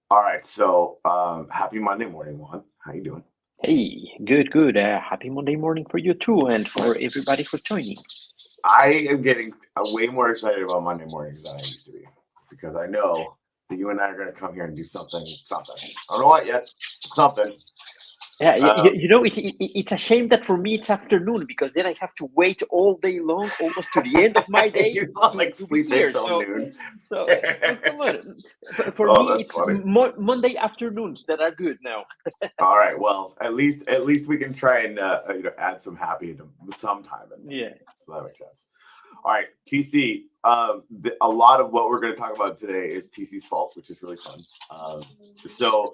All right, so happy Monday morning, Juan. How you doing? Hey, good. Happy Monday morning for you too, and for everybody who's joining. I am getting way more excited about Monday mornings than I used to be because I know that you and I are going to come here and do something. I don't know what yet, something. Yeah, Um, it's a shame that for me it's afternoon because then I have to wait all day long, almost to the end of my day, you saw like to be sleep in here. till So, noon. so come on. For Oh, me, that's it's funny. Monday afternoons that are good now. All right, well, at least we can try and add some happy into sometime in Monday. Yeah. So that makes sense. All right, TC. A lot of what we're going to talk about today is TC's fault, which is really fun. So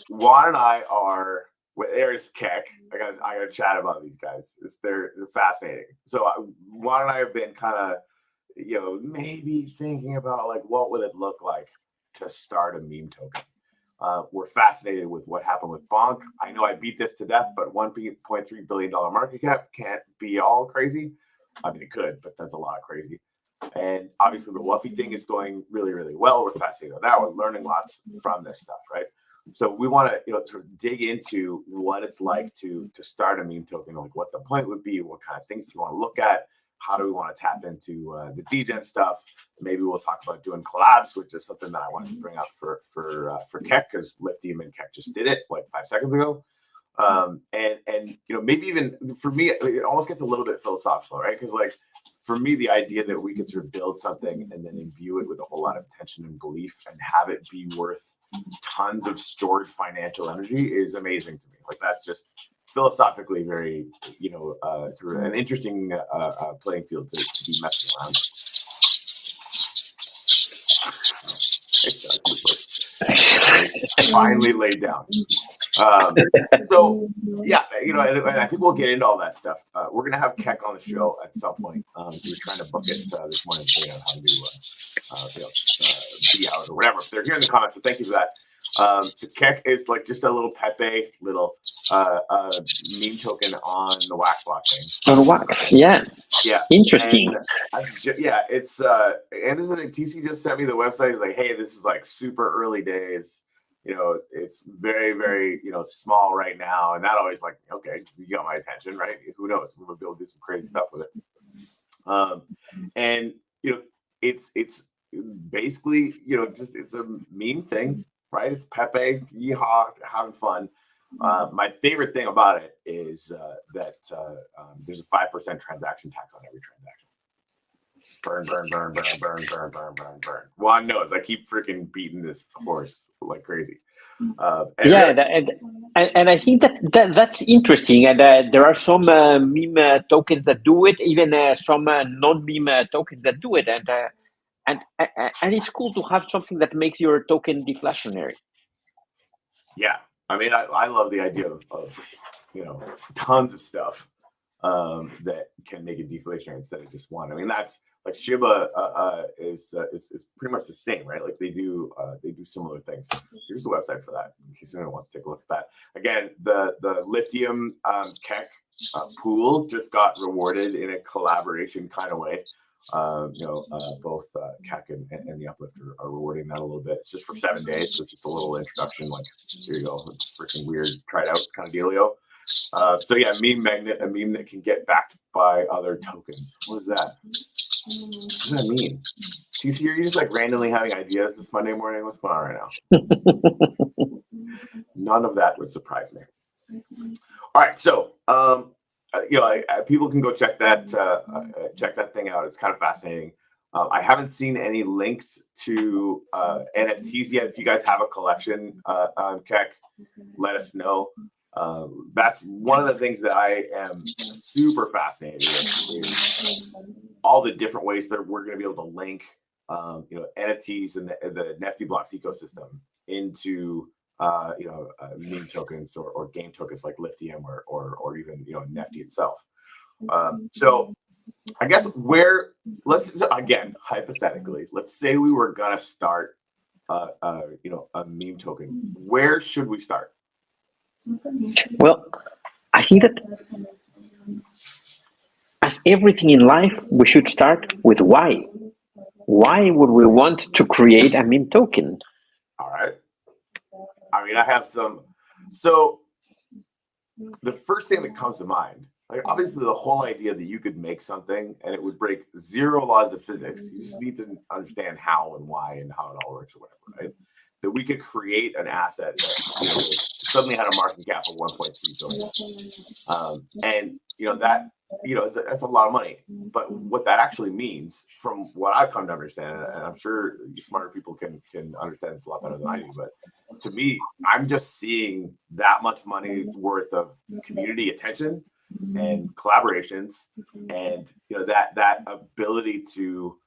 Juan and I are. Well, there's Keck. I got to chat about these guys. They're fascinating. So Juan and I have been kind of maybe thinking about like what would it look like to start a meme token. We're fascinated with what happened with Bonk. I know I beat this to death, but $1.3 billion market cap can't be all crazy. I mean, it could, but that's a lot of crazy. And obviously, the Wuffy thing is going really, really well. We're fascinated with that. We're learning lots from this stuff, right? So we want to, sort of dig into what it's like to start a meme token, like what the point would be, what kind of things you want to look at, how do we want to tap into the degen stuff. Maybe we'll talk about doing collabs, which is something that I wanted to bring up for Keck because Liftium and Keck just did it like 5 seconds ago. And maybe even for me, it almost gets a little bit philosophical, right? Because like for me, the idea that we could sort of build something and then imbue it with a whole lot of intention and belief and have it be worth tons of stored financial energy is amazing to me. Like that's just philosophically very, sort of an interesting playing field to be messing around. Finally laid down. So yeah, and I think we'll get into all that stuff. We're gonna have Keck on the show at some point. We're trying to book it this morning, figuring out how to be out or whatever. They're here in the comments, so thank you for that. So Keck is like just a little Pepe little meme token on the Wax blockchain. On wax, yeah. Yeah. Interesting. It's and this is the thing. TC just sent me the website. He's like, hey, this is like super early days. It's very, very, small right now. And that always like, okay, you got my attention, right? Who knows? We will be able to do some crazy stuff with it. And it's basically, it's a meme thing, right? It's Pepe, yeehaw, having fun. My favorite thing about it is that there's a 5% transaction tax on every transaction. Burn. Juan knows I keep freaking beating this horse like crazy. Yeah, and I think that's interesting. And there are some meme tokens that do it, even some non-meme tokens that do it, and it's cool to have something that makes your token deflationary. Yeah, I mean, I love the idea of tons of stuff that can make it deflationary instead of just one. I mean, that's like Shiba is pretty much the same, right? Like they do similar things. Here's the website for that in case anyone wants to take a look at that. Again, the Lithium Keck pool just got rewarded in a collaboration kind of way. Both Keck and the Uplift are rewarding that a little bit. It's just for 7 days, so it's just a little introduction. Like, here you go. It's freaking weird, try it out kind of dealio. So yeah, meme magnet, a meme that can get backed by other tokens. What is that? What does that mean? TC, are you just like randomly having ideas this Monday morning? What's going on right now? None of that would surprise me. All right, so people can go check that thing out. It's kind of fascinating. I haven't seen any links to NFTs yet. If you guys have a collection, Keck, let us know. That's one of the things that I am super fascinated with is all the different ways that we're going to be able to link, NFTs and the Nifty Blocks ecosystem into, meme tokens or game tokens like Lithium or even, Nifty itself. So I guess hypothetically, let's say we were going to start, a meme token. Where should we start? Well, I think that as everything in life, we should start with why. Why would we want to create a meme token? All right. mean, I have some. So the first thing that comes to mind, like obviously the whole idea that you could make something and it would break zero laws of physics. You just need to understand how and why and how it all works or whatever, right? That we could create an asset that suddenly had a market cap of 1.3 billion, and that's a lot of money. But what that actually means, from what I've come to understand, and I'm sure smarter people can understand this a lot better than I do, but to me, I'm just seeing that much money worth of community attention and collaborations, and that ability to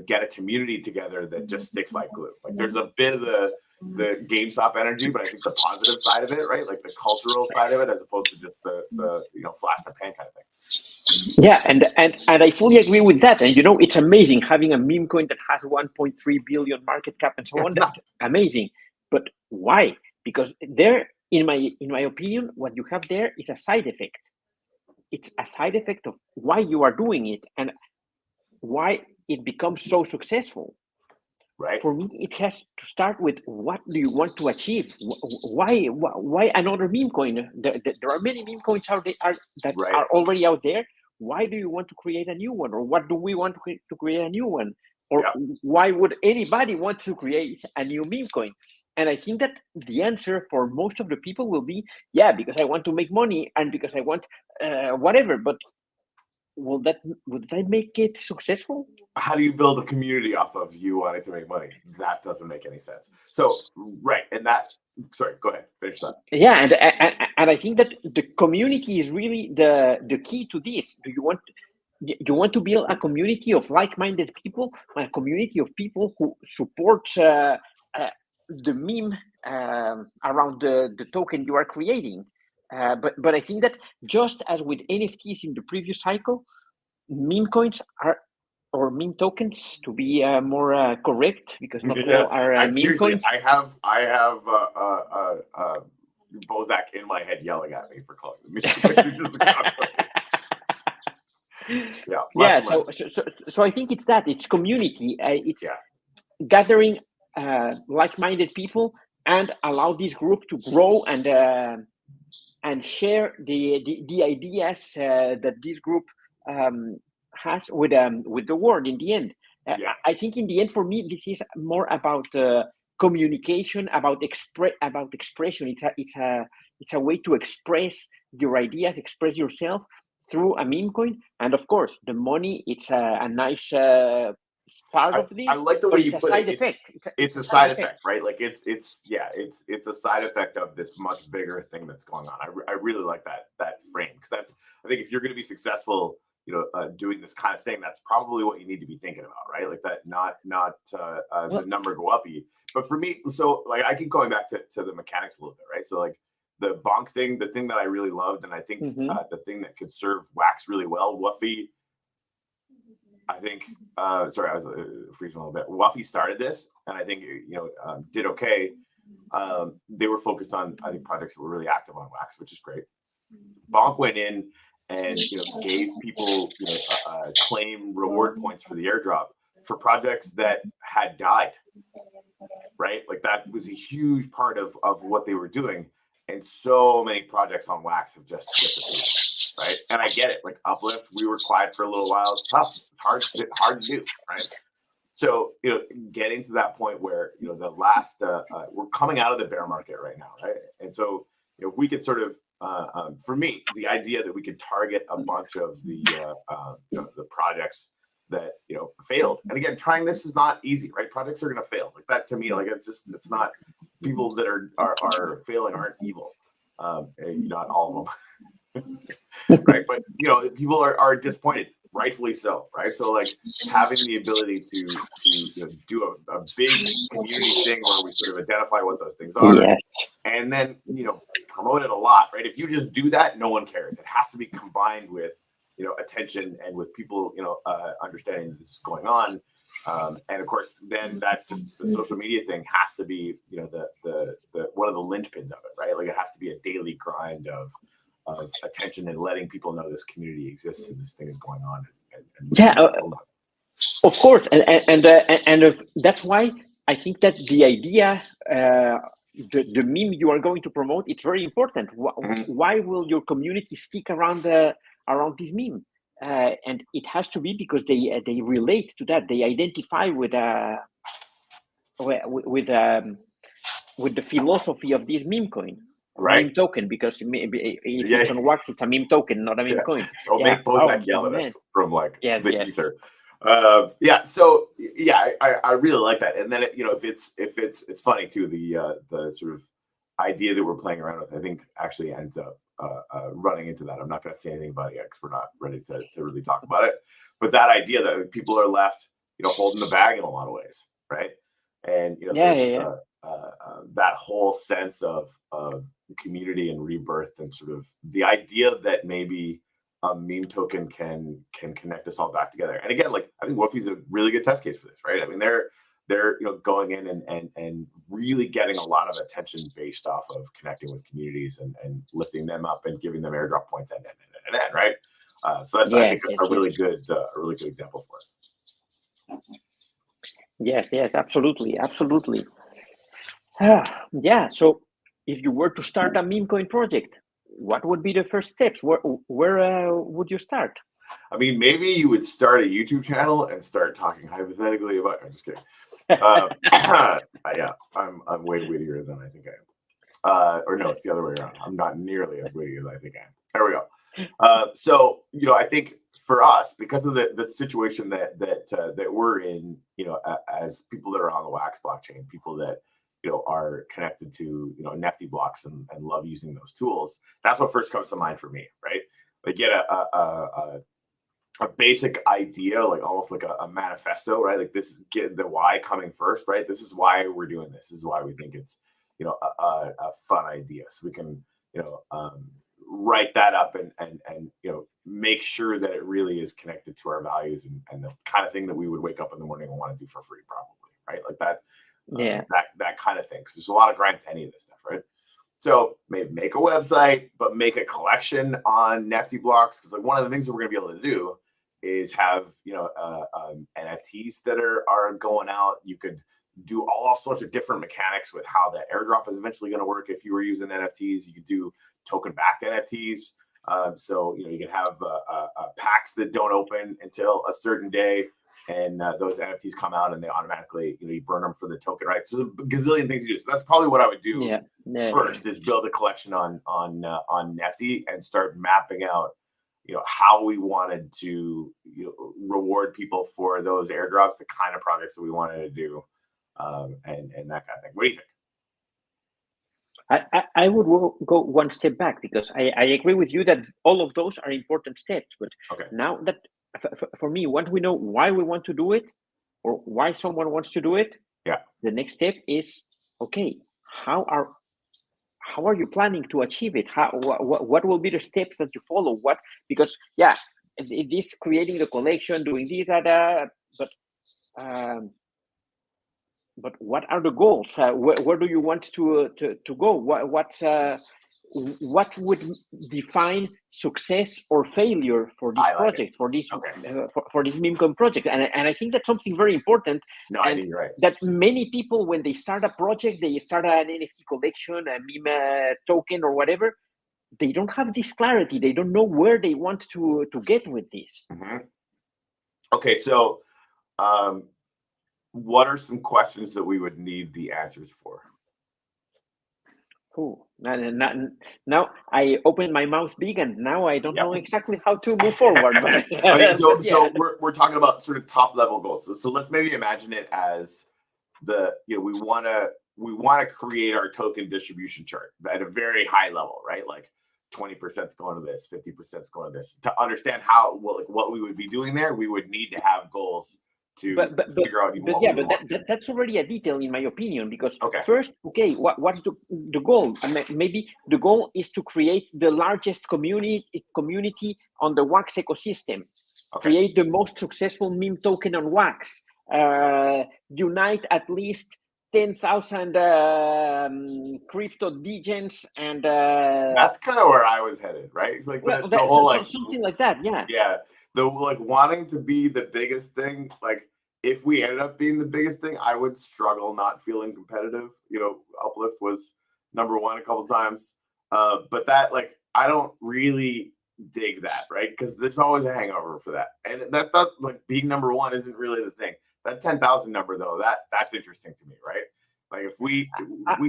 get a community together that just sticks like glue. Like there's a bit of the GameStop energy, but I think the positive side of it, right? Like the cultural side of it, as opposed to just the flash in the pan kind of thing. Yeah, and I fully agree with that. And it's amazing having a meme coin that has 1.3 billion market cap and so on. That's amazing. But why? Because there, in my opinion, what you have there is a side effect. It's a side effect of why you are doing it and why it becomes so successful. Right. For me, it has to start with what do you want to achieve? Why another meme coin? There are many meme coins out there that are already out there. Why do you want to create a new one, or what do we want to create a new one, or why would anybody want to create a new meme coin? And I think that the answer for most of the people will be, because I want to make money and because I want whatever. But would that make it successful? How do you build a community off of you wanting to make money? That doesn't make any sense. So, right. And sorry, go ahead. Finish that. Yeah. And I think that the community is really the key to this. Do you want to build a community of like-minded people, a community of people who support the meme around the token you are creating? But I think that just as with NFTs in the previous cycle, meme coins or meme tokens, to be more correct, because not all are meme coins. I have Bozak in my head yelling at me for calling them meme coins. So I think it's community. It's gathering like-minded people and allow this group to grow and share the ideas that this group has with the world. In the end, I think in the end, for me, this is more about communication, about expression. It's a way to express your ideas, express yourself through a meme coin, and of course, the money. It's a nice part of this. I like the way you put it. Effect. It's a side effect, right? Like it's a side effect of this much bigger thing that's going on. I really like that frame, because I think if you're going to be successful, doing this kind of thing, that's probably what you need to be thinking about, right? Like that, not the number go up. But for me, so like I keep going back to the mechanics a little bit, right? So like the bonk thing, the thing that I really loved, and I think the thing that could serve Wax really well, Wuffy. I think, sorry, I was freezing a little bit. Wuffy started this, and I think, did okay. They were focused on, I think, projects that were really active on Wax, which is great. Bonk went in and, gave people, claim reward points for the airdrop for projects that had died, right? Like that was a huge part of what they were doing. And so many projects on Wax have just disappeared. Right. And I get it. Like Uplift, we were quiet for a little while. It's tough. It's hard to do. Right. So, getting to that point where, the last, we're coming out of the bear market right now. Right. And so, if we could sort of, for me, the idea that we could target a bunch of the projects that, failed. And again, trying this is not easy, right? Projects are going to fail. Like that to me, like it's not, people that are failing aren't evil. Not all of them. Right, but people are disappointed, rightfully so, right? So like having the ability to do a big community thing where we sort of identify what those things are, and then promote it a lot, right? If you just do that, no one cares. It has to be combined with attention and with people understanding this is going on, and of course then that just the social media thing has to be the one of the linchpins of it, right? Like it has to be a daily grind of attention and letting people know this community exists and this thing is going on. Of course, and that's why I think that the idea the meme you are going to promote, it's very important. Why will your community stick around this meme? And it has to be because they relate to that. They identify with the philosophy of this meme coin, right? Meme token, because if it's on Wax, it's a meme token, not a meme coin. Don't make Bozak yell at us from like the ether. So I really like that. And then if it's funny too, the sort of idea that we're playing around with, I think actually ends up running into that. I'm not going to say anything about it yet because we're not ready to really talk about it. But that idea that people are left, holding the bag in a lot of ways, right? And that whole sense of community and rebirth, and sort of the idea that maybe a meme token can connect us all back together. And again, like I think Woofy's a really good test case for this, right? I mean, they're going in and really getting a lot of attention based off of connecting with communities and lifting them up and giving them airdrop points and right? So that's I think a really good example for us. Yes, absolutely. So if you were to start a meme coin project, what would be the first steps? Where would you start? I mean, maybe you would start a YouTube channel and start talking hypothetically about. I'm just kidding. Yeah, I'm way wittier than I think I am. Or no, it's the other way around. I'm not nearly as witty as I think I am. There we go. So I think for us, because of the situation that we're in, as people that are on the Wax blockchain, people that are connected to Nifty blocks and love using those tools, that's what first comes to mind for me, right? Like get a basic idea, like almost like a manifesto, right? Like this, get the why coming first, right? This is why we're doing this. This is why we think it's a fun idea, so we can write that up and make sure that it really is connected to our values and the kind of thing that we would wake up in the morning and want to do for free, probably, right? Like that. That kind of thing. So there's a lot of grind to any of this stuff, right? So maybe make a website, but make a collection on Nifty blocks, because like one of the things that we're going to be able to do is have NFTs that are going out. You could do all sorts of different mechanics with how the airdrop is eventually going to work. If you were using NFTs, you could do token backed NFTs. So you can have packs that don't open until a certain day. And those NFTs come out and they automatically, you burn them for the token, right? So there's a gazillion things to do. So that's probably what I would do first, is build a collection on Nifty and start mapping out, how we wanted to reward people for those airdrops, the kind of projects that we wanted to do, and that kind of thing. What do you think? I would go one step back, because I agree with you that all of those are important steps. But now that, for me, once we know why we want to do it, or why someone wants to do it, the next step is, okay, how are you planning to achieve it? What will be the steps that you follow? Because it is creating the collection, doing this, but what are the goals? Where do you want to go? What would define success or failure for this project, for this meme coin project? And I think that's something very important. No, I think you're right. That many people, when they start a project, they start an NFT collection, a meme token, or whatever. They don't have this clarity. They don't know where they want to get with this. Mm-hmm. Okay, so what are some questions that we would need the answers for? Oh, now I opened my mouth big, and now I don't know exactly how to move forward. So we're talking about sort of top level goals. So let's maybe imagine it as we want to create our token distribution chart at a very high level, right? Like 20% is going to this, 50% is going to this. To understand what we would be doing there, we would need to have goals to figure out. That's already a detail, in my opinion, because first, what's the goal? I mean, maybe the goal is to create the largest community on the Wax ecosystem, create the most successful meme token on Wax, unite at least 10,000 crypto degens, and that's kind of where I was headed, right? It's like the whole something like that, the wanting to be the biggest thing, like if we ended up being the biggest thing, I would struggle not feeling competitive. Uplift was number one a couple times, but that like I don't really dig that, right? Because there's always a hangover for that, and that's like being number one isn't really the thing. That 10,000 number though, that's interesting to me, right? Like if we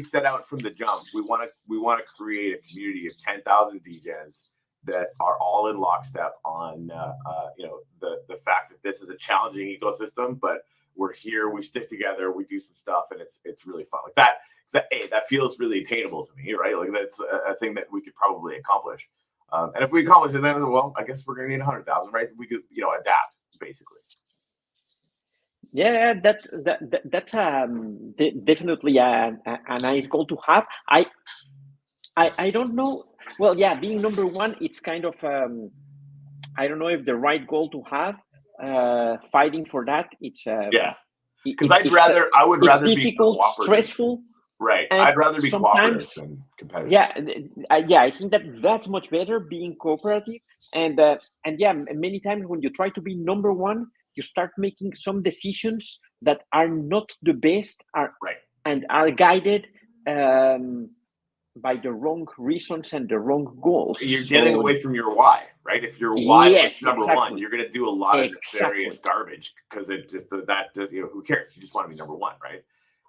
set out from the jump, we want to create a community of 10,000 DJs that are all in lockstep on the fact that this is a challenging ecosystem, but we're here, we stick together, we do some stuff, and it's really fun. Like that feels really attainable to me, right? Like that's a thing that we could probably accomplish. And if we accomplish it, then well, I guess we're gonna need 100,000, right? We could adapt basically. Yeah, that's definitely a nice goal to have. I don't know. Well, yeah, being number one, it's kind of I don't know if the right goal to have. Fighting for that, it's because I would rather it's be difficult, stressful. Right, I'd rather be cooperative than competitive. Yeah, I think that's much better being cooperative. And yeah, many times when you try to be number one, you start making some decisions that are not the best, and are guided by the wrong reasons and the wrong goals. You're getting away from your why, right? If your why was number one, you're going to do a lot of nefarious garbage because it just who cares? You just want to be number one, right?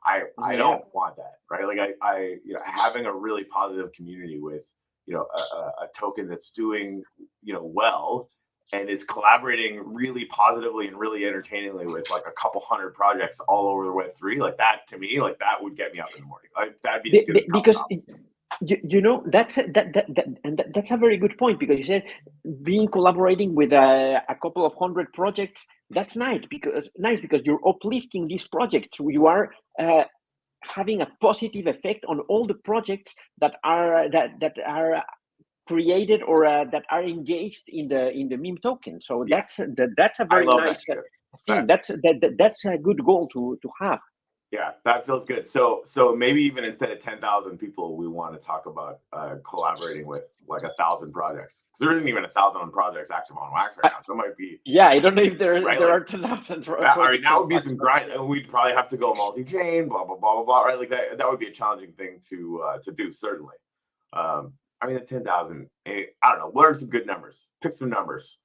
I don't want that, right? Like I having a really positive community with a token that's doing well and is collaborating really positively and really entertainingly with like a couple hundred projects all over the Web3, like that to me, like that would get me up in the morning. Like that'd be because that's a very good point, because you said collaborating with a couple of hundred projects. That's nice because you're uplifting these projects. You are having a positive effect on all the projects that are created or that are engaged in the meme token. So that's a very nice thing. That's a good goal to have. Yeah, that feels good. So maybe even instead of 10,000 people, we want to talk about collaborating with like 1,000 projects. Because there isn't even 1,000 projects active on Wax right now. So it might be. Yeah, I don't know if there are 10,000. That would be some grind, and we'd probably have to go multi-chain, blah blah blah blah blah. Right, like that would be a challenging thing to do, certainly. I mean, the 10,000. I don't know. What are some good numbers? Pick some numbers.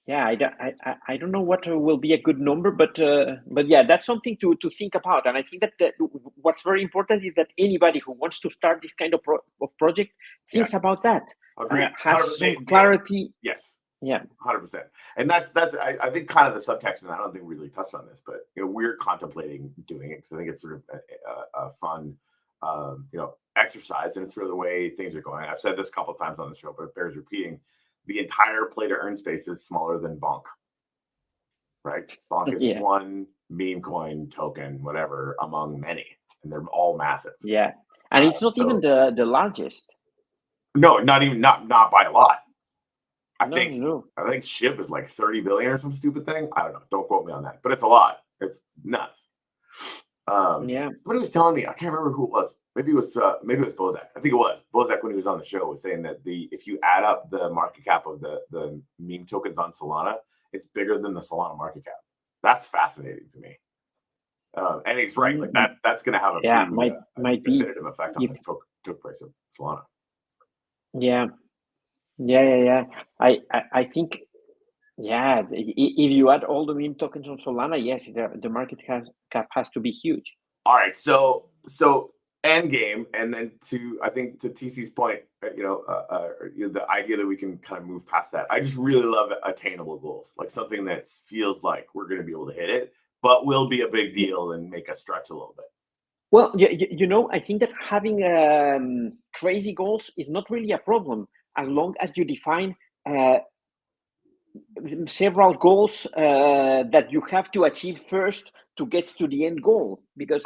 Yeah, I don't know what will be a good number, but yeah, that's something to think about. And I think that what's very important is that anybody who wants to start this kind of project thinks about that. Has some clarity. Yes. Yeah. 100%. And that's I think kind of the subtext, and I don't think we really touched on this, but we're contemplating doing it because I think it's sort of a fun exercise, and it's really the way things are going. I've said this a couple of times on the show, but it bears repeating. The entire play to earn space is smaller than Bonk, right? Bonk is one meme coin token, whatever, among many, and they're all massive. Yeah, and it's not even the largest. No, not by a lot. I think SHIB is like 30 billion or some stupid thing. I don't know. Don't quote me on that, but it's a lot. It's nuts. Somebody was telling me, I can't remember who it was. Maybe it was Bozak. I think it was Bozak when he was on the show was saying that if you add up the market cap of the meme tokens on Solana, it's bigger than the Solana market cap. That's fascinating to me. And he's right. Like that's going to have a definitive effect on the token price of Solana. Yeah. I think. Yeah, if you add all the meme tokens on Solana, yes, the market cap has to be huge. All right, so end game, and then to TC's point, the idea that we can kind of move past that. I just really love attainable goals, like something that feels like we're going to be able to hit it, but will be a big deal and make us stretch a little bit. Well, I think that having crazy goals is not really a problem as long as you define several goals that you have to achieve first to get to the end goal, because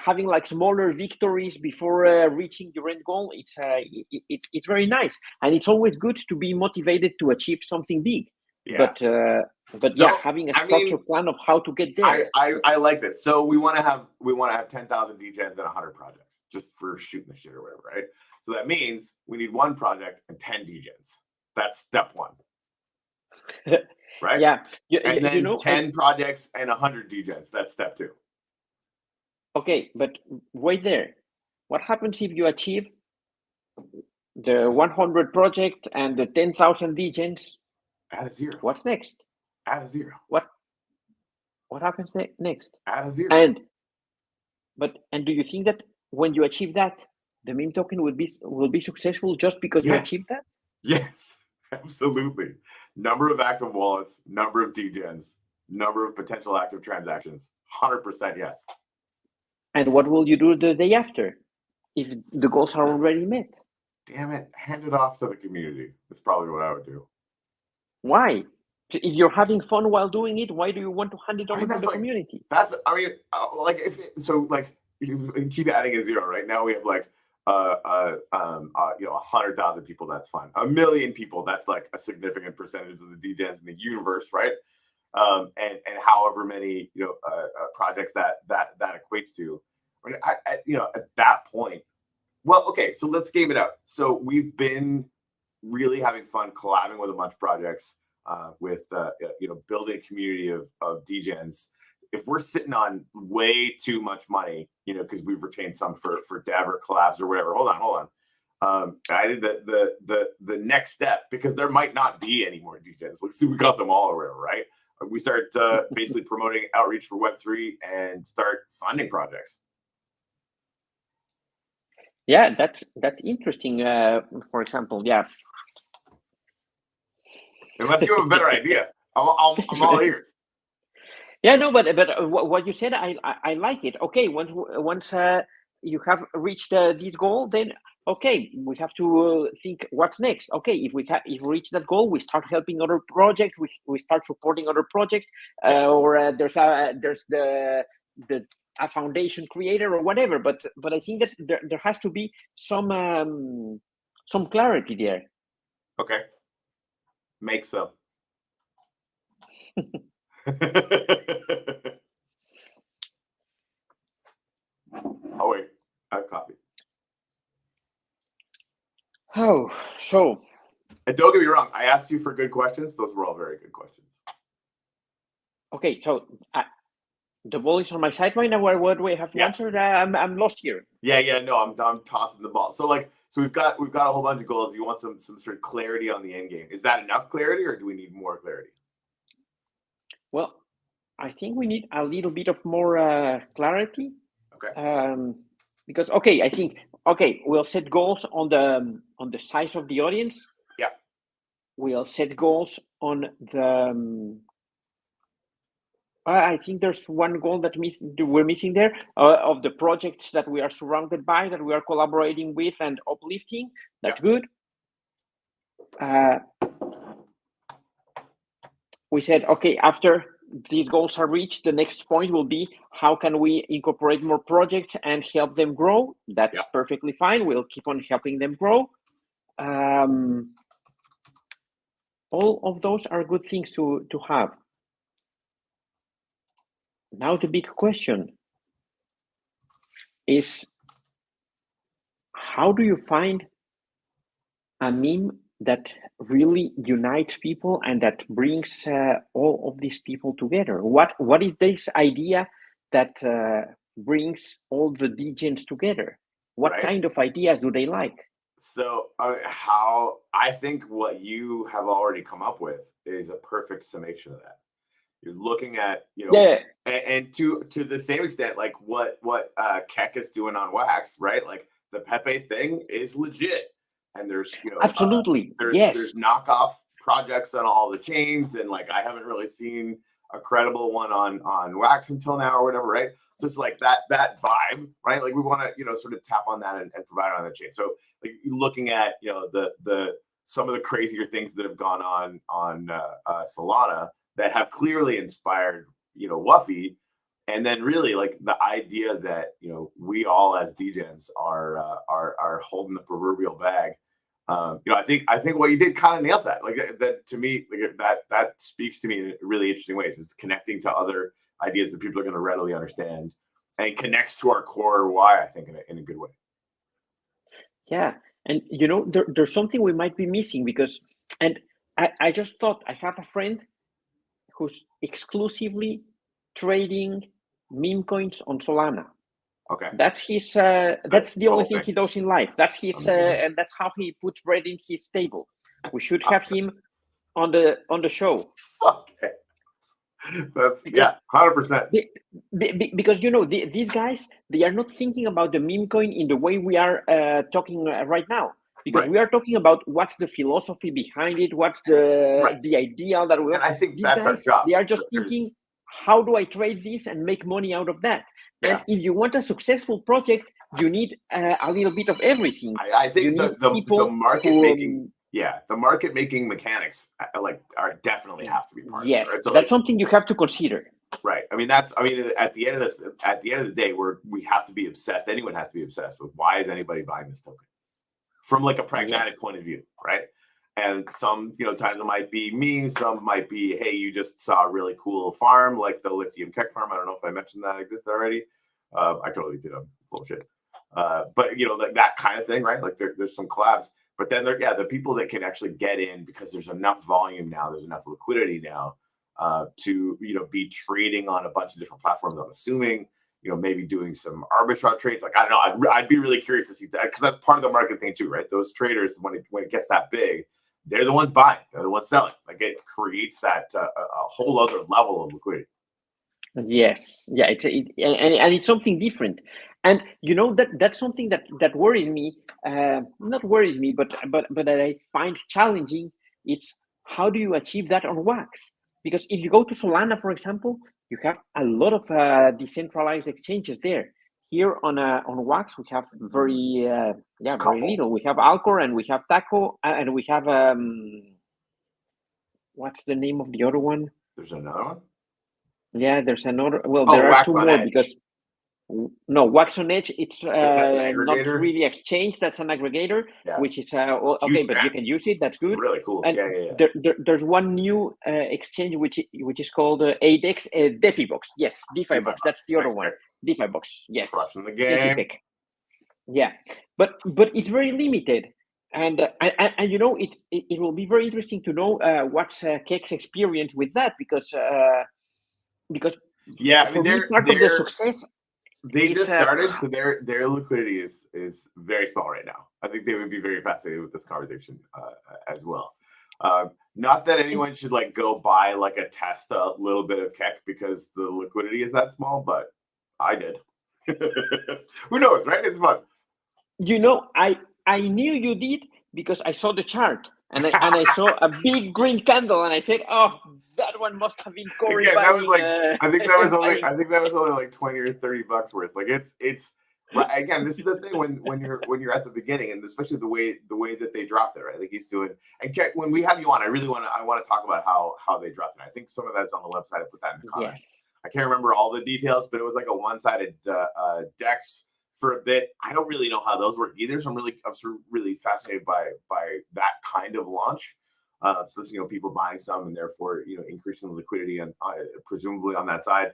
having like smaller victories before reaching your end goal, it's very nice, and it's always good to be motivated to achieve something big. But having a structured plan of how to get there. I like this. So we want to have 10,000 degens and 100 projects just for shooting the shit or whatever, right? So that means we need one project and 10 degens. That's step one. right? Yeah, And then you know, 10 projects and 100 DJs. That's step 2. okay, but wait there. What happens if you achieve the 100 project and the 10,000 DJs? Add a 0. What's next? Add a 0. What happens next? Add a 0. And do you think that when you achieve that, the meme token will be successful just because you achieved that? Yes, absolutely. Number of active wallets, number of DGens, number of potential active transactions. 100% yes. And what will you do the day after if the goals are already met? Damn it, hand it off to the community. That's probably what I would do. Why? If you're having fun while doing it, why do you want to hand it over to the community? That's, I mean, like, you keep adding a 0. Right now we have like, 100,000 people. That's fine. 1 million people. That's like a significant percentage of the DJs in the universe, right? And however many projects that equates to. I mean, at that point, well, okay, so let's game it out. So we've been really having fun collabing with a bunch of projects, with building a community of DJs. If we're sitting on way too much money, because we've retained some for dev or collabs or whatever. Hold on. I did the next step, because there might not be any more DJs. Let's see, we got them all or whatever, right? We start basically promoting outreach for Web3 and start funding projects. Yeah, that's interesting. For example, yeah. Unless you have a better idea, I'm all ears. Yeah, no, but what you said, I like it. Okay, once you have reached this goal, then okay, we have to think what's next. Okay, if we reach that goal, we start helping other projects. We start supporting other projects, or there's a foundation creator or whatever. But I think that there has to be some clarity there. Okay, make some. Oh wait, I have coffee. Oh, so. And don't get me wrong, I asked you for good questions. Those were all very good questions. Okay, so the ball is on my side right now. What do I have to answer? I'm lost here. Yeah. No, I'm tossing the ball. So we've got a whole bunch of goals. You want some sort of clarity on the end game. Is that enough clarity, or do we need more clarity? Well, I think we need a little bit of more clarity. Okay. Because I think we'll set goals on the size of the audience. Yeah. We'll set goals on the. I think there's one goal that we're missing there, of the projects that we are surrounded by, that we are collaborating with and uplifting. That's good. We said, okay, after these goals are reached, the next point will be how can we incorporate more projects and help them grow? That's perfectly fine. We'll keep on helping them grow. All of those are good things to have. Now the big question is, how do you find a meme that really unites people and that brings all of these people together? What is this idea that brings all the DJs together? What kind of ideas do they like? So how I think what you have already come up with is a perfect summation of that. You're looking at, and to the same extent, like what Keck is doing on Wax, right? Like the Pepe thing is legit. And there's absolutely there's knockoff projects on all the chains, and like I haven't really seen a credible one on Wax until now or whatever, right? So it's like that vibe, right? Like we want to sort of tap on that and provide it on the chain. So like looking at the some of the crazier things that have gone on Solana that have clearly inspired Wuffy, and then really like the idea that we all as DJs are holding the proverbial bag. I think what you did kind of nails that. Like that to me, like that speaks to me in really interesting ways. It's connecting to other ideas that people are going to readily understand, and connects to our core why, I think, in a good way. Yeah, and there's something we might be missing, because, and I just thought, I have a friend who's exclusively trading meme coins on Solana. Okay. That's his. That's the only thing thing. he does in life. That's his, and that's how he puts bread in his table. We should have him on the show. Okay. That's because, 100%. Because these guys, they are not thinking about the meme coin in the way we are talking right now. Because we are talking about what's the philosophy behind it, what's the idea that we. And I think these that's guys, our job. they are just thinking, how do I trade this and make money out of that? And if you want a successful project, you need a little bit of everything. I think the market making, the market making mechanics are definitely have to be part of it. Right? So that's something you have to consider. Right. I mean, at the end of the day, we have to be obsessed. Anyone has to be obsessed with why is anybody buying this token from like a pragmatic point of view, right? And some, times it might be memes. Some might be, hey, you just saw a really cool farm like the lithium keck farm. I don't know if I mentioned that exists already. I totally did. I'm full of shit. But like that kind of thing, right? Like there's some collabs. But then the people that can actually get in because there's enough volume now, there's enough liquidity now to be trading on a bunch of different platforms. I'm assuming maybe doing some arbitrage trades. Like I don't know, I'd be really curious to see that because that's part of the market thing too, right? Those traders when it gets that big, they're the ones buying, they're the ones selling. Like it creates that a whole other level of liquidity. Yes, yeah, and it's something different, and that's something that worries me. Not worries me, but that I find challenging. It's how do you achieve that on Wax? Because if you go to Solana, for example, you have a lot of decentralized exchanges there. Here on Wax, we have very little. We have Alcor and we have Taco and we have what's the name of the other one? There's another one. Yeah, there's another. Well, there are two more because Wax on Edge. It's not really exchange. That's an aggregator, which is okay, but you can use it. That's good. It's really cool. And there's one new exchange which is called ADEX DeFiBox. Yes, DeFiBox. That's the other one. DeFiBox. Yes. Crushing the game. Yeah, but it's very limited. And it will be very interesting to know what's Keck's experience with that because I mean they're part of the success. They just started, so their liquidity is very small right now. I think they would be very fascinated with this conversation as well. Not that anyone should go buy a test a little bit of Keck because the liquidity is that small, but I did. Who knows, right? It's fun. I knew you did because I saw the chart and I saw a big green candle and I said, "Oh, that one must have been Corey." Again, that was I think that was only like $20 or $30 worth. Like it's again, this is the thing when you're at the beginning and especially the way that they dropped it, right? Like he's doing. And when we have you on, I want to talk about how they dropped it. I think some of that's on the website. I put that in the comments. Yes. I can't remember all the details, but it was like a one-sided DEX for a bit. I don't really know how those work either, so I'm sort of really fascinated by that kind of launch. So it's people buying some and therefore increasing the liquidity and presumably on that side.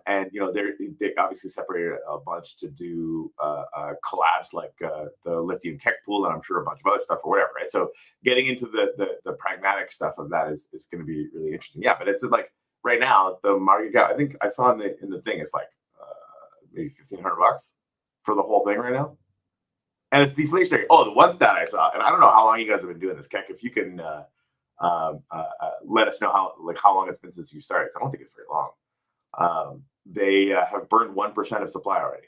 And they obviously separated a bunch to do collabs like the lithium keck pool and I'm sure a bunch of other stuff or whatever, right? So getting into the pragmatic stuff of that is going to be really interesting. Yeah, but it's like right now the market cap, I think I saw in the thing it's like maybe $1,500 for the whole thing right now, and it's deflationary. Oh, the one stat I saw, and I don't know how long you guys have been doing this, Keck. If you can let us know how long it's been since you started. I don't think it's very long. They have burned 1% of supply already.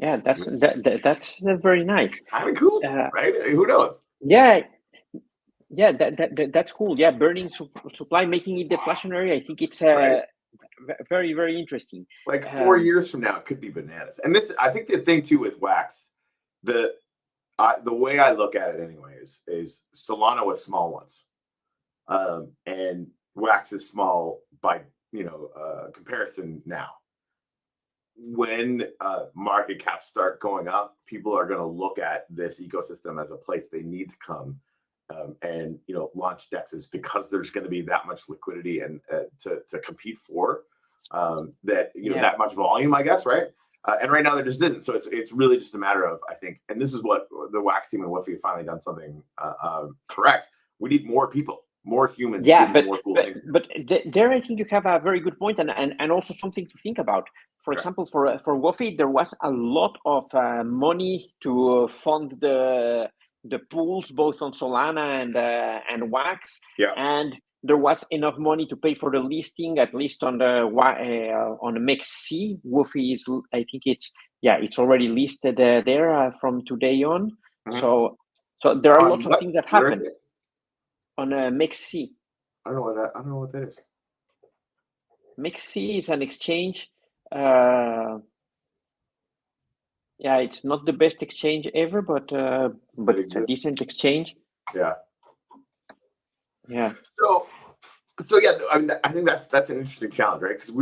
Yeah, that's very nice. Kind of cool, right? Who knows? Yeah, that's cool. Yeah, burning supply, making it deflationary. I think it's very, very interesting. Like 4 years from now, it could be bananas. And this, I think, the thing too with Wax, the way I look at it, anyways, is Solana was small once, and Wax is small by comparison now. When market caps start going up, people are going to look at this ecosystem as a place they need to come and launch DEXs because there's going to be that much liquidity and to compete for that that much volume, I guess, right? And right now there just isn't. So it's really just a matter of, I think, and this is what the Wax team and Woofy have finally done something correct. We need more people. more humans Yeah, doing more cool things. there I think you have a very good point, and also something to think about. For Okay. example, for Wofi, there was a lot of money to fund the pools, both on Solana and Wax, Yeah. and there was enough money to pay for the listing, at least on the MEXC. Wofi is, I think it's already listed there from today on. Mhm. So there are lots of What? things that Where is happen it? on MEXC. I don't know what that is. MEXC is an exchange. It's not the best exchange ever, but it's a decent exchange. Yeah. Yeah. So yeah, I mean, I think that's an interesting challenge, right? Because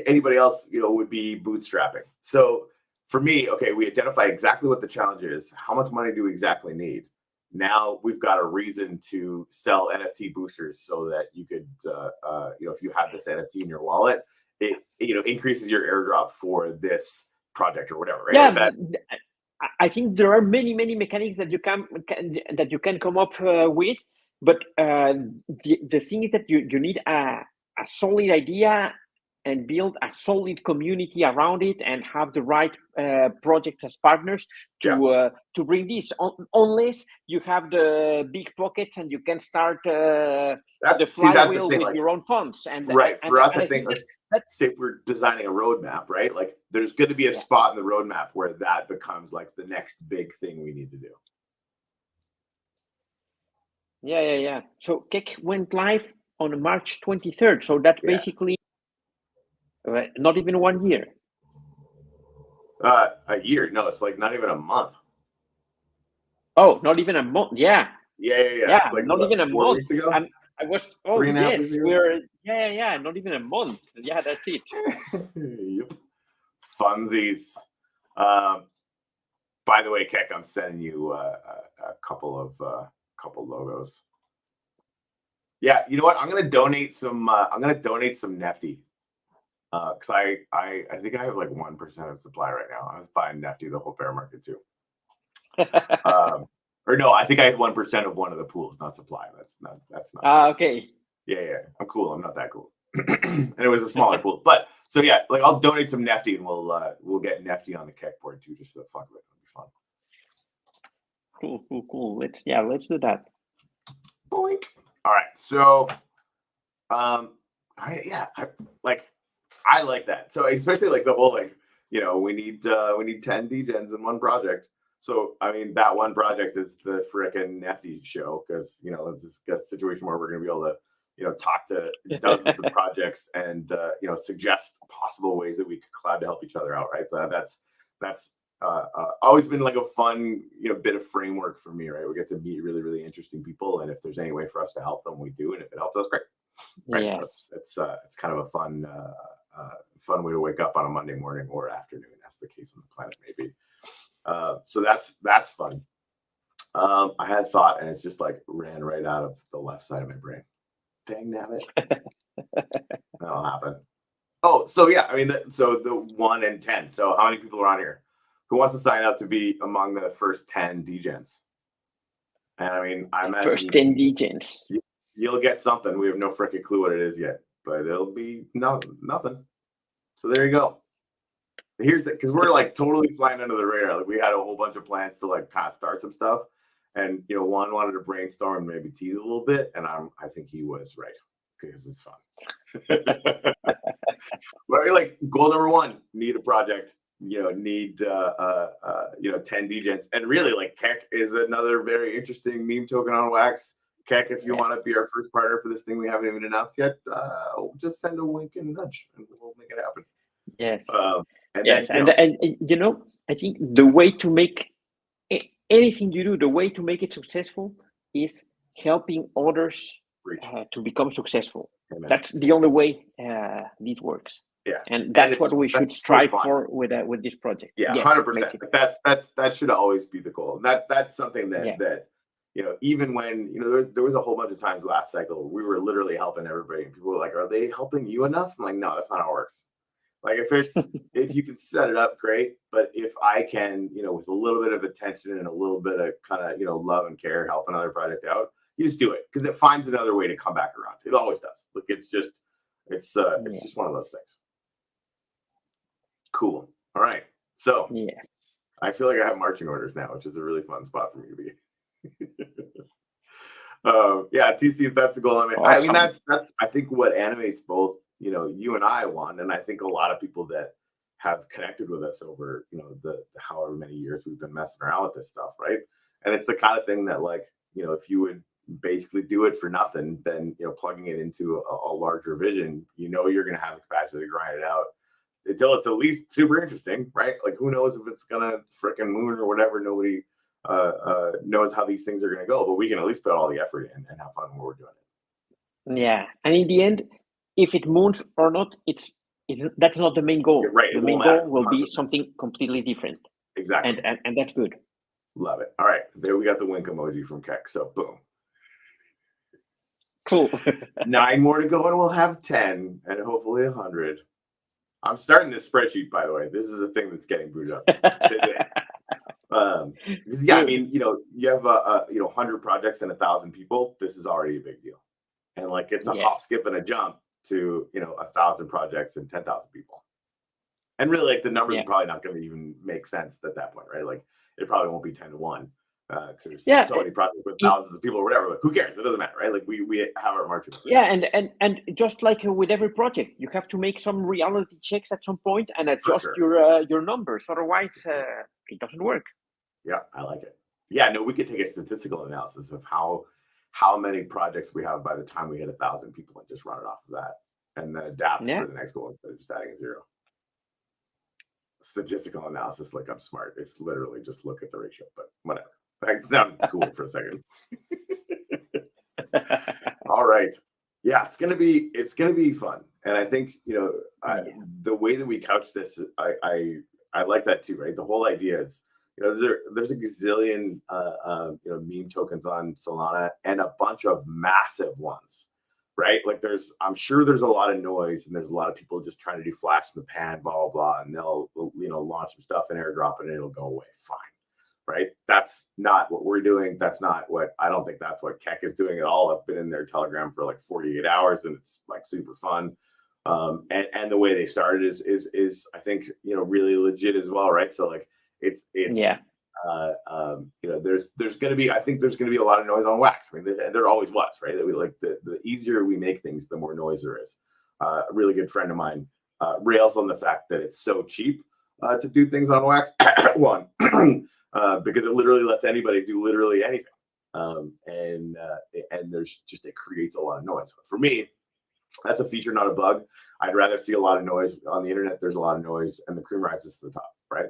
anybody else, would be bootstrapping. So for me, okay, we identify exactly what the challenge is. How much money do we exactly need? Now we've got a reason to sell NFT boosters so that you could, if you have this NFT in your wallet, it increases your airdrop for this project or whatever, right? Yeah, I think there are many mechanics that you can come up with, but the thing is that you need a solid idea and build a solid community around it, and have the right projects as partners to bring this. Unless you have the big pockets and you can start the flywheel with your own funds. And right, for us, I think that's say if we're designing a roadmap, right? Like there's going to be a spot in the roadmap where that becomes like the next big thing we need to do. Yeah. So Keck went live on March 23rd. So that's basically not even 1 year. A year? No, it's like not even a month. Oh, not even a month. Yeah. Yeah. Like, not even a 4 month. weeks ago. I was. Oh, 3.5 weeks ago? We're. Yeah. Not even a month. Yeah, that's it. Yep. Funsies. By the way, Keck, I'm sending you a couple logos. Yeah, you know what? I'm gonna donate some. Nefty. Because I think I have like 1% of supply right now. I was buying Nefty the whole bear market too. Or no, I think I had 1% of one of the pools, not supply. That's not. Okay. Yeah. I'm cool. I'm not that cool. And it was a smaller pool, but so yeah, like I'll donate some Nefty, and we'll get Nefty on the Keck board too, just for the fuck of it. It'll be fun. Cool. Let's do that. Boink. All right. So, I like that. So especially like the whole we need 10 degens in one project. So I mean that one project is the frickin' Nefty show, because it's a situation where we're gonna be able to talk to dozens of projects and suggest possible ways that we could collab to help each other out, right? So that's always been like a fun bit of framework for me, right? We get to meet really, really interesting people, and if there's any way for us to help them, we do, and if it helps us, great. Right? Yes. It's kind of a fun way to wake up on a Monday morning or afternoon, as the case on the planet may be. So that's fun. I had a thought, and it's just like ran right out of the left side of my brain. Dang nabbit. That'll happen. Oh, so yeah, I mean, so the 1 in 10. So how many people are on here? Who wants to sign up to be among the first 10 degens? And I mean, I imagine first 10 degens. You'll get something. We have no freaking clue what it is yet, but it'll be nothing. So there you go. Here's it, because we're like totally flying under the radar. Like we had a whole bunch of plans to like kind of start some stuff, and Juan wanted to brainstorm, maybe tease a little bit, and I think he was right, because it's fun. But like goal number 1: need a project. Need 10 degens, and really like Keck is another very interesting meme token on Wax. Keck, if you want to be our first partner for this thing we haven't even announced yet, just send a wink and nudge, and we'll make it happen. Yes. And I think the way to make anything you do, the way to make it successful is helping others to become successful. Amen. That's the only way this works. Yeah, and that's what we should strive for with this project. Yeah, 100%. That should always be the goal. That's something that even when there was a whole bunch of times last cycle we were literally helping everybody, and people were like, "Are they helping you enough?" I'm like, "No, that's not how it works." Like if you can set it up, great. But if I can, with a little bit of attention and a little bit of kind of love and care, help another project out, you just do it because it finds another way to come back around. It always does. Like it's just one of those things. Cool. All right. So I feel like I have marching orders now, which is a really fun spot for me to be. TC, if that's the goal. Awesome. I mean, that's I think what animates both, you and I one, and I think a lot of people that have connected with us over, the however many years we've been messing around with this stuff, right? And it's the kind of thing that, like, if you would basically do it for nothing, then plugging it into a larger vision, you're going to have the capacity to grind it out until it's at least super interesting, right? Like, who knows if it's gonna frickin' moon or whatever? Nobody knows how these things are gonna go, but we can at least put all the effort in and have fun when we're doing it. Yeah, and in the end, if it moons or not, that's not the main goal. Right. The main goal will be something completely different. Exactly. And that's good. Love it. All right, there we got the wink emoji from Keck. So boom. Cool. 9 more to go, and we'll have 10, and hopefully 100. I'm starting this spreadsheet, by the way. This is a thing that's getting booted up today. I mean, you have 100 projects and 1,000 people. This is already a big deal, and like it's a hop, skip, and a jump to 1,000 projects and 10,000 people. And really, like, the numbers are probably not going to even make sense at that point, right? Like, it probably won't be 10 to 1 because there's so many projects with thousands of people or whatever. But who cares? It doesn't matter, right? Like, we have our marching. Yeah, and just like with every project, you have to make some reality checks at some point and adjust your numbers. Otherwise, it doesn't work. Yeah, I like it. Yeah, no, we could take a statistical analysis of how many projects we have by the time we hit 1,000 people and just run it off of that, and then adapt for the next goal instead of just adding a 0. Statistical analysis, like I'm smart. It's literally just look at the ratio, but whatever. That sounded cool for a second. All right. Yeah, it's gonna be fun. And I think, the way that we couch this, I like that too, right? The whole idea is, there's a gazillion meme tokens on Solana and a bunch of massive ones, right? Like I'm sure there's a lot of noise and there's a lot of people just trying to do flash in the pan, blah, blah, blah, and they'll, launch some stuff and airdrop it and it'll go away. Fine. Right? That's not what we're doing. I don't think that's what Keck is doing at all. I've been in their Telegram for like 48 hours and it's like super fun. And the way they started is I think, really legit as well. Right. So like it's there's going to be a lot of noise on Wax. I mean, there always was, right? That we like the easier we make things, the more noise there is. A really good friend of mine rails on the fact that it's so cheap to do things on Wax. One. Because it literally lets anybody do literally anything, and there's just, it creates a lot of noise. For me, that's a feature, not a bug. I'd rather see a lot of noise on the internet. There's a lot of noise, and the cream rises to the top, right?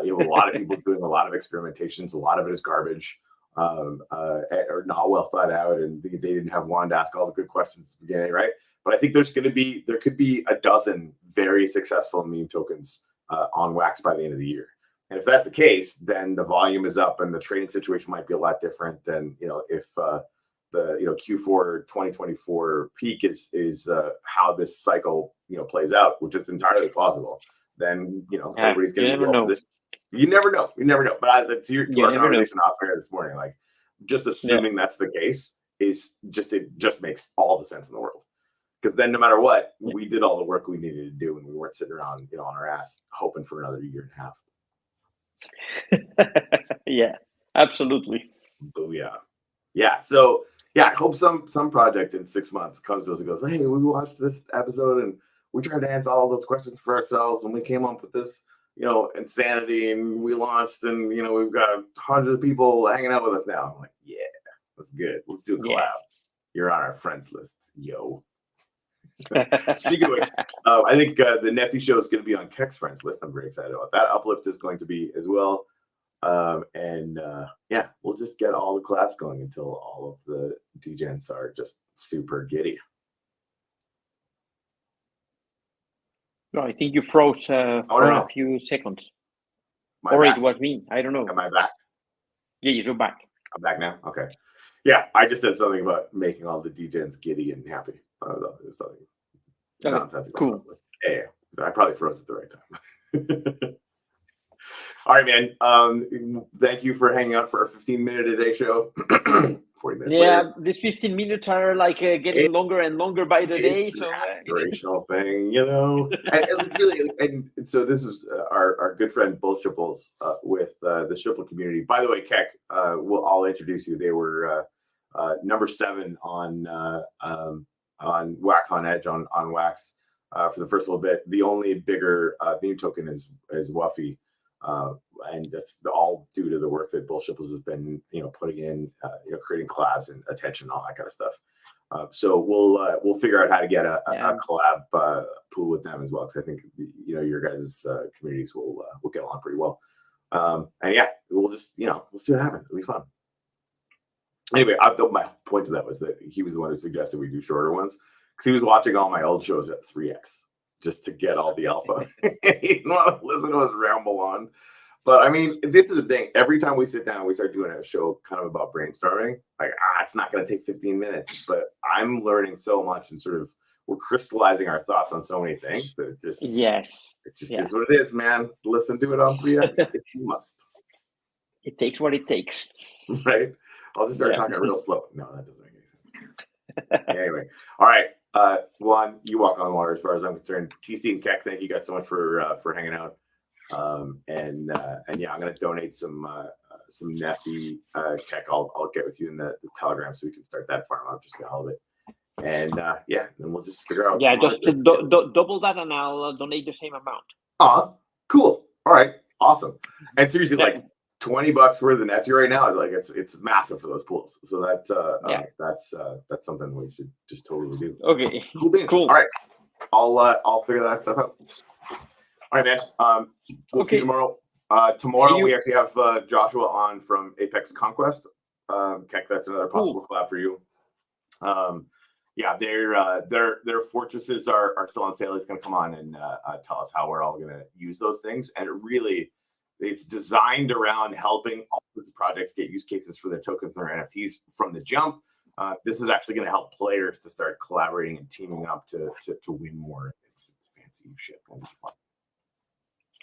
You have a lot of people doing a lot of experimentations. A lot of it is garbage, or not well thought out, and they didn't have Juan to ask all the good questions at the beginning, right? But I think there could be a dozen very successful meme tokens on Wax by the end of the year. And if that's the case, then the volume is up and the trading situation might be a lot different than, if the Q4 2024 peak is how this cycle, plays out, which is entirely plausible. Then, everybody's going to be well positioned. You never know. But to our conversation off air this morning, like, just assuming that's the case it just makes all the sense in the world. Because then no matter what, we did all the work we needed to do and we weren't sitting around, on our ass hoping for another year and a half. Yeah, absolutely. Booyah. Yeah. So I hope some project in 6 months comes to us and goes, hey, we watched this episode and we tried to answer all those questions for ourselves and we came up with this, insanity, and we launched, and we've got hundreds of people hanging out with us now. I'm like, yeah, that's good. Let's do a collab. Yes. You're on our friends list, yo. Speaking of which, I think the Nifty show is going to be on Keck's friends list. I'm very excited about that. Uplift is going to be as well. We'll just get all the collabs going until all of the degens are just super giddy. No, I think you froze for a few seconds. It was me. I don't know. Am I back? Yeah, you're back. I'm back now? Okay. Yeah, I just said something about making all the degens giddy and happy. Something nonsensical. Cool. Yeah, I probably froze at the right time. All right, man. Thank you for hanging out for our 15-minute a day show. 40 minutes later. These 15 minutes are like getting longer and longer by the day. It's So an aspirational thing, you know. And really, and so this is our good friend Bull Shipples with the Shipple community. By the way, Keck, I'll introduce you. They were number 7 on Wax on Edge on Wax for the first little bit. The only bigger meme token is Wuffy. And that's all due to the work that Bull Shipples has been, putting in, creating collabs and attention, all that kind of stuff. So we'll figure out how to get a collab pool with them as well, because I think your guys' communities will get along pretty well. And yeah, we'll just we'll see what happens. It'll be fun. Anyway, my point to that was that he was the one who suggested we do shorter ones, because he was watching all my old shows at 3x. Just to get all the alpha. He didn't want to listen to us ramble on. But I mean, this is the thing. Every time we sit down, we start doing a show kind of about brainstorming. Like, it's not going to take 15 minutes. But I'm learning so much, and sort of we're crystallizing our thoughts on so many things that it's just is what it is, man. Listen to it on 3x if you must. It takes what it takes. Right? I'll just start talking real slow. No, that doesn't make any sense. Anyway, all right. Juan, you walk on water as far as I'm concerned. TC and Keck, thank you guys so much for hanging out. And yeah, I'm gonna donate some Nefty. Keck, I'll get with you in the Telegram so we can start that farm up, just to all of it. And yeah, then we'll just figure out. Yeah, just double that, and I'll donate the same amount. Cool. All right, awesome. And seriously, like $20 worth of Nefty right now is like it's massive for those pools. So that's something we should just totally do. Okay. Cool. All right. I'll figure that stuff out. All right, man. We'll see you tomorrow. Tomorrow we actually have Joshua on from Apex Conquest. Keck, that's another possible collab for you. Yeah, their fortresses are still on sale. He's going to come on and tell us how we're all going to use those things. And it's designed around helping all sorts of projects get use cases for their tokens and their NFTs from the jump. This is actually going to help players to start collaborating and teaming up to win more. It's fancy shit. Cool.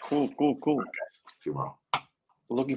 All right, guys. See you tomorrow. Looking